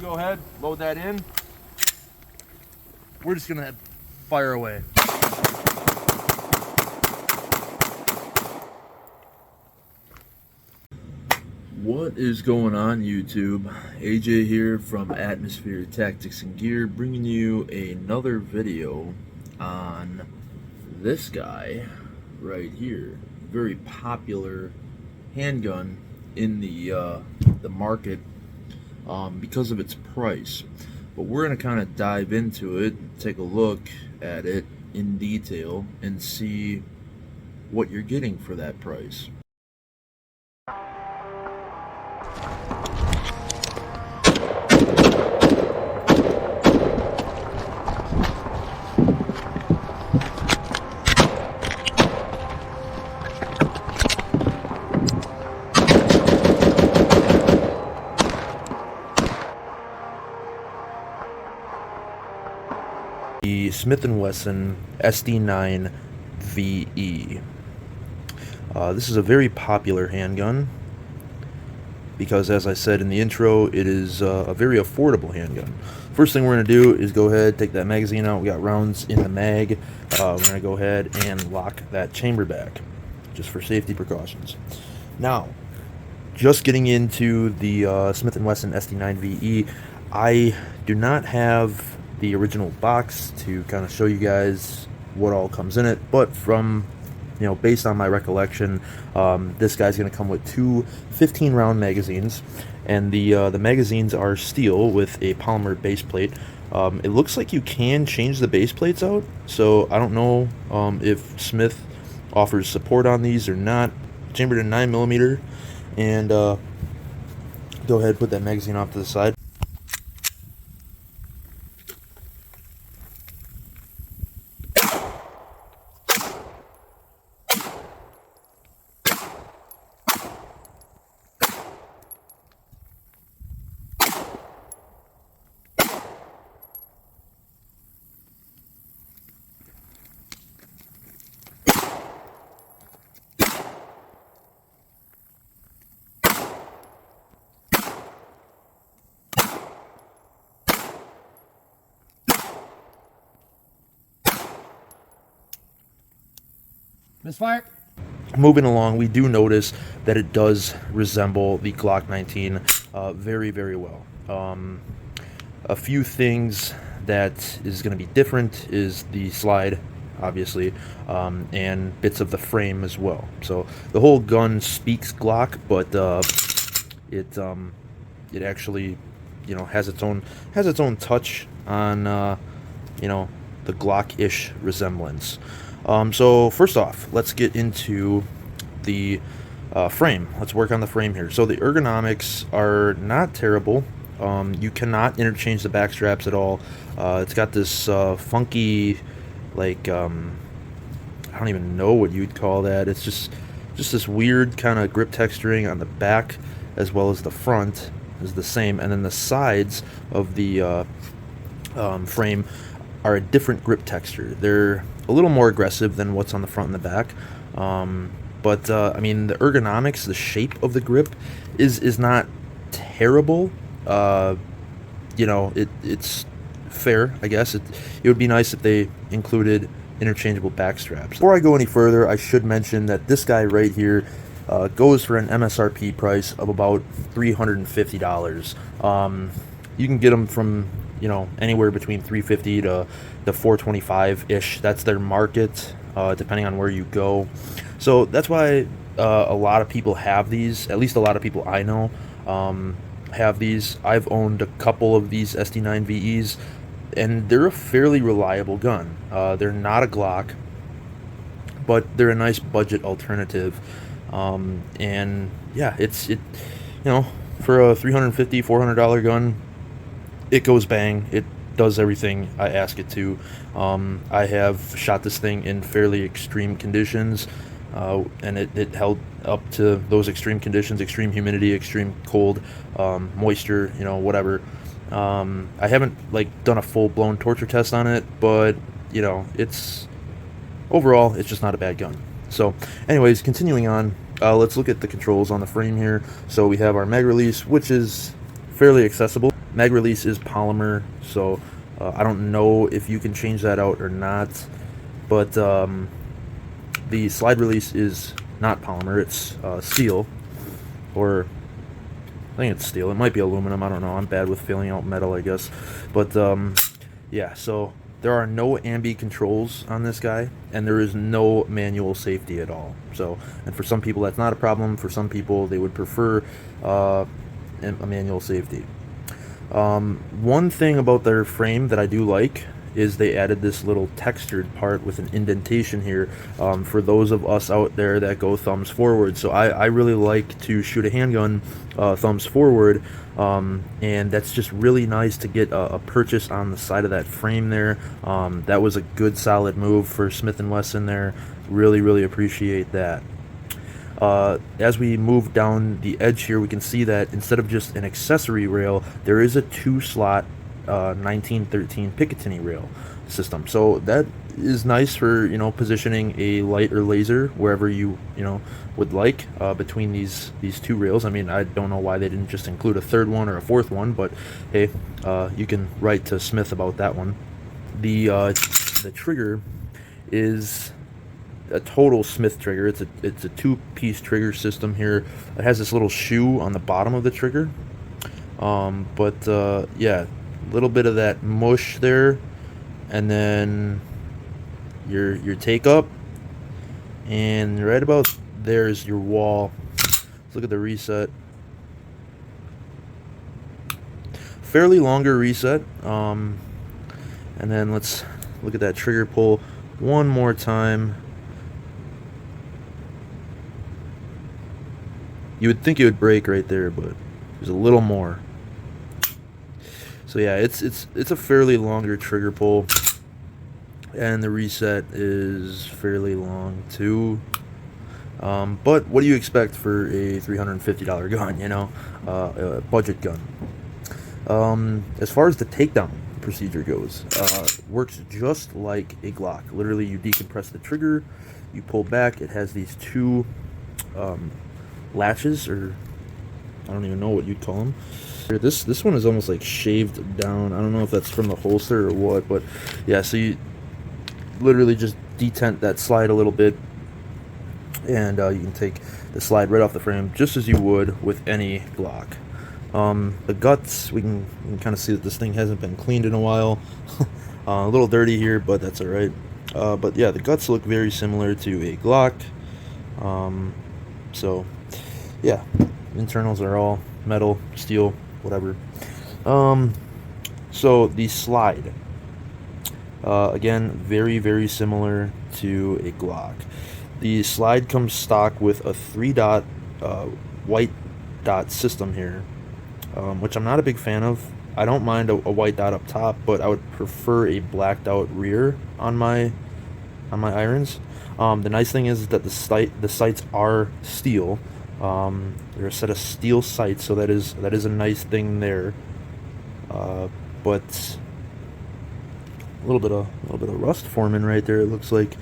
Go ahead, load that in. We're just gonna fire away. What is going on, YouTube? AJ here from Atmosphere Tactics and Gear, bringing you another video on this guy right here. Very popular handgun in the market because of its price. But we're going to kind of dive into it, take a look at it in detail, and see what you're getting for that price. The Smith & Wesson SD9VE. This is a very popular handgun because, as I said in the intro, it is a very affordable handgun. First thing we're going to do is go ahead, take that magazine out. We got rounds in the mag. We're going to go ahead and lock that chamber back, just for safety precautions. Now, just getting into the Smith & Wesson SD9VE, I do not have the original box to kind of show you guys what all comes in it, but from, based on my recollection, this guy's going to come with two 15-round magazines, and the magazines are steel with a polymer base plate. It looks like you can change the base plates out, so I don't know if Smith offers support on these or not. Chambered in 9mm, and go ahead, put that magazine off to the side. Misfire. Moving along, we do notice that it does resemble the Glock 19 very, very well. A few things that is going to be different is the slide, obviously, and bits of the frame as well. So the whole gun speaks Glock, but it actually, has its own touch on the Glock-ish resemblance. So first off, let's get into the frame. Let's work on the frame here. So the ergonomics are not terrible. You cannot interchange the back straps at all. It's got this funky, like, I don't even know what you'd call that. It's just this weird kind of grip texturing on the back as well as the front is the same, and then the sides of the frame are a different grip texture. They're a little more aggressive than what's on the front and the back, but I mean, the ergonomics, the shape of the grip is not terrible. It's fair, I guess. It would be nice if they included interchangeable back straps. Before I go any further, I should mention that this guy right here goes for an MSRP price of about $350. You can get them from anywhere between $350 to $425-ish. That's their market, depending on where you go. So that's why a lot of people have these. At least a lot of people I know have these. I've owned a couple of these SD9VEs, and they're a fairly reliable gun. They're not a Glock, but they're a nice budget alternative. And yeah, for a $350, $400 gun, it goes bang. It does everything I ask it to. I have shot this thing in fairly extreme conditions, and it held up to those extreme conditions: extreme humidity, extreme cold, moisture, whatever. I haven't done a full-blown torture test on it, but it's overall it's just not a bad gun. So anyways, continuing on, let's look at the controls on the frame here. So we have our mag release, which is fairly accessible. Mag release is polymer, so I don't know if you can change that out or not, but the slide release is not polymer, it's steel, or I think it's steel. It might be aluminum, I don't know. I'm bad with feeling out metal, I guess. But yeah, so there are no ambi controls on this guy, and there is no manual safety at all. So, and for some people that's not a problem. For some people they would prefer a manual safety. One thing about their frame that I do like is they added this little textured part with an indentation here for those of us out there that go thumbs forward. So I really like to shoot a handgun thumbs forward, and that's just really nice to get a purchase on the side of that frame there. That was a good solid move for Smith & Wesson there. Really appreciate that. As we move down the edge here, we can see that instead of just an accessory rail, there is a 2-slot 1913 Picatinny rail system. So that is nice for, you know, positioning a light or laser wherever you would like between these two rails. I mean, I don't know why they didn't just include a third one or a fourth one, but hey, you can write to Smith about that one. The trigger is a total Smith trigger. It's a 2-piece trigger system here. It has this little shoe on the bottom of the trigger, but yeah, a little bit of that mush there, and then your take up, and right about there's your wall. Let's look at the reset. Fairly longer reset, and then let's look at that trigger pull one more time. You would think it would break right there, but there's a little more. So yeah, it's a fairly longer trigger pull, and the reset is fairly long too. But what do you expect for a $350 gun? You know, a budget gun. As far as the takedown procedure goes, works just like a Glock. Literally, you decompress the trigger, you pull back. It has these two latches, or I don't even know what you'd call them. This one is almost like shaved down. I don't know if that's from the holster or what, but yeah, so you literally just detent that slide a little bit, and you can take the slide right off the frame just as you would with any Glock. The guts, we can kind of see that this thing hasn't been cleaned in a while. A little dirty here, but that's alright. But yeah, the guts look very similar to a Glock. So yeah, internals are all metal, steel, whatever. So the slide, again, very similar to a Glock. The slide comes stock with a 3-dot white dot system here, which I'm not a big fan of. I don't mind a white dot up top, but I would prefer a blacked out rear on my irons. The nice thing is that the sights are steel. They're a set of steel sights, so that is a nice thing there. But a little bit of rust forming right there. It looks like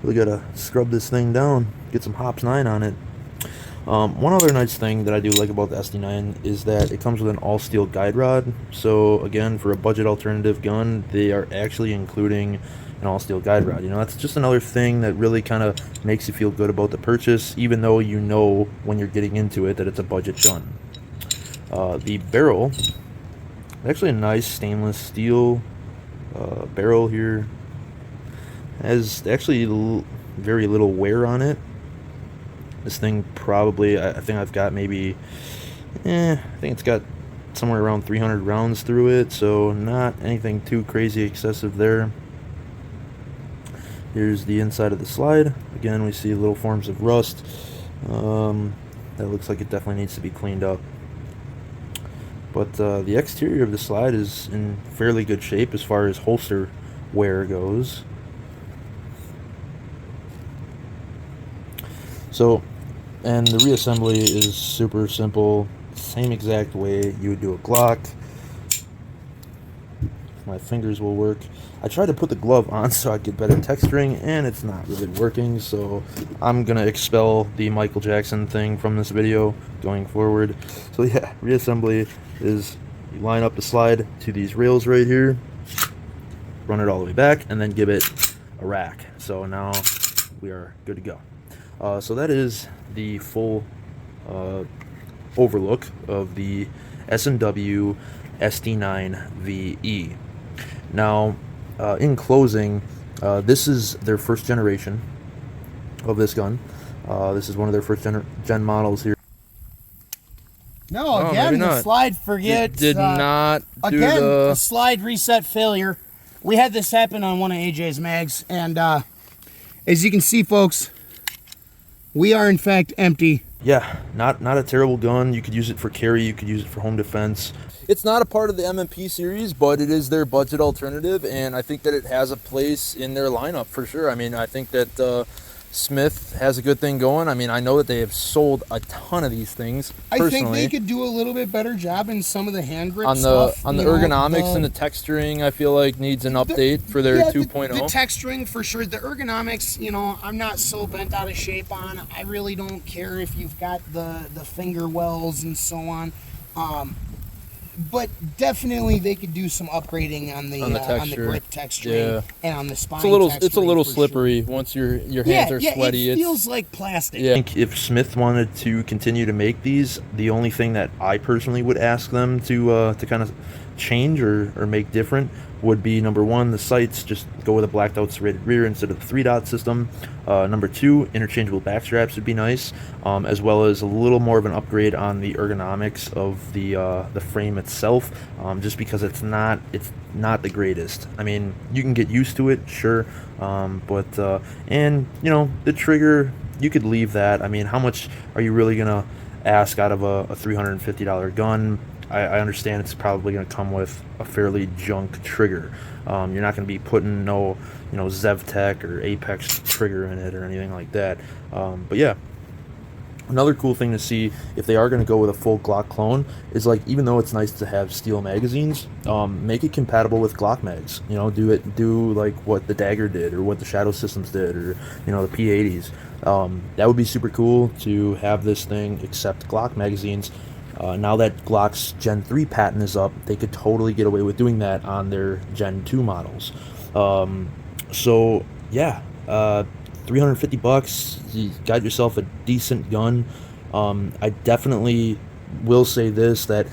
we gotta scrub this thing down, get some Hops 9 on it. One other nice thing that I do like about the SD9 is that it comes with an all-steel guide rod. So again, for a budget alternative gun, they are actually including an all-steel guide rod. You know, that's just another thing that really kind of makes you feel good about the purchase, even though you know when you're getting into it that it's a budget gun. The barrel, actually a nice stainless steel barrel here. Has actually very little wear on it. This thing probably, I think I've got maybe, I think it's got somewhere around 300 rounds through it, so not anything too crazy excessive there. Here's the inside of the slide. Again, we see little forms of rust. That looks like it definitely needs to be cleaned up. But the exterior of the slide is in fairly good shape as far as holster wear goes. So, and the reassembly is super simple, same exact way you would do a Glock. My fingers will work. I tried to put the glove on so I'd get better texturing, and it's not really working, so I'm gonna expel the Michael Jackson thing from this video going forward. So yeah, reassembly is You line up the slide to these rails right here, run it all the way back, and then give it a rack. So now we are good to go. So that is the full overlook of the S&W SD9VE. Now, in closing, this is their first generation of this gun. This is one of their first gen models here. No, again, the slide forgets. Did not do again, the a slide reset failure. We had this happen on one of AJ's mags, and as you can see, folks, we are in fact empty. Yeah, not a terrible gun. You could use it for carry, you could use it for home defense. It's not a part of the M&P series, but it is their budget alternative, and I think that it has a place in their lineup for sure. I mean, I think that Smith has a good thing going. I mean, I know that they have sold a ton of these things personally. I think they could do a little bit better job in some of the hand grip stuff. On the ergonomics and the texturing, I feel like needs an update for their 2.0. The texturing for sure. The ergonomics, you know, I'm not so bent out of shape on. I really don't care if you've got the finger wells and so on. But definitely they could do some upgrading on the grip texturing and on the spine. It's a little slippery once your hands are sweaty. It feels like plastic. Yeah. I think if Smith wanted to continue to make these, the only thing that I personally would ask them to kind of change or make different would be, number one, the sights. Just go with a blacked out serrated rear instead of the 3-dot system. Number two, interchangeable back straps would be nice, as well as a little more of an upgrade on the ergonomics of the frame itself, just because it's not the greatest. I mean, you can get used to it, sure, but and you know, the trigger, you could leave that. I mean, how much are you really gonna ask out of a $350 gun? I understand it's probably going to come with a fairly junk trigger. You're not going to be putting no, ZevTech or Apex trigger in it or anything like that. But yeah, another cool thing to see if they are going to go with a full Glock clone is, like, even though it's nice to have steel magazines, make it compatible with Glock mags. Do like what the Dagger did or what the Shadow Systems did, or the P80s. That would be super cool to have this thing accept Glock magazines. Now that Glock's Gen 3 patent is up, they could totally get away with doing that on their Gen 2 models. So yeah, $350, you got yourself a decent gun. I definitely will say this, that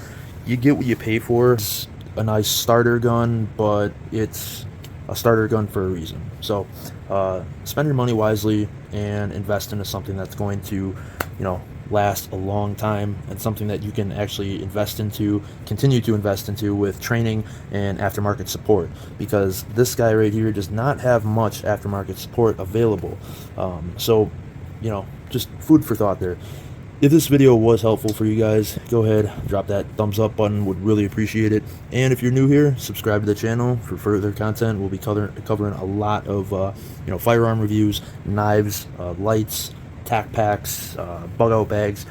you get what you pay for. It's a nice starter gun, but it's a starter gun for a reason. So spend your money wisely and invest into something that's going to, last a long time, and something that you can actually continue to invest into with training and aftermarket support, because this guy right here does not have much aftermarket support available. So just food for thought there. If this video was helpful for you guys, go ahead, drop that thumbs up button, would really appreciate it. And if you're new here, subscribe to the channel for further content. We'll be covering a lot of firearm reviews, knives, lights, tac packs, bug out bags,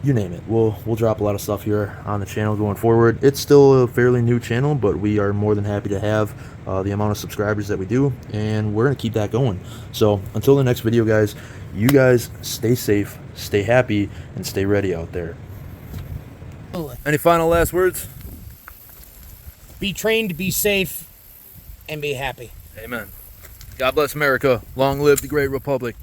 you name it. We'll drop a lot of stuff here on the channel going forward. It's still a fairly new channel, but we are more than happy to have the amount of subscribers that we do, and we're going to keep that going. So until the next video, guys, you guys stay safe, stay happy, and stay ready out there. Any final last words? Be trained, be safe, and be happy. Amen. God bless America. Long live the great republic.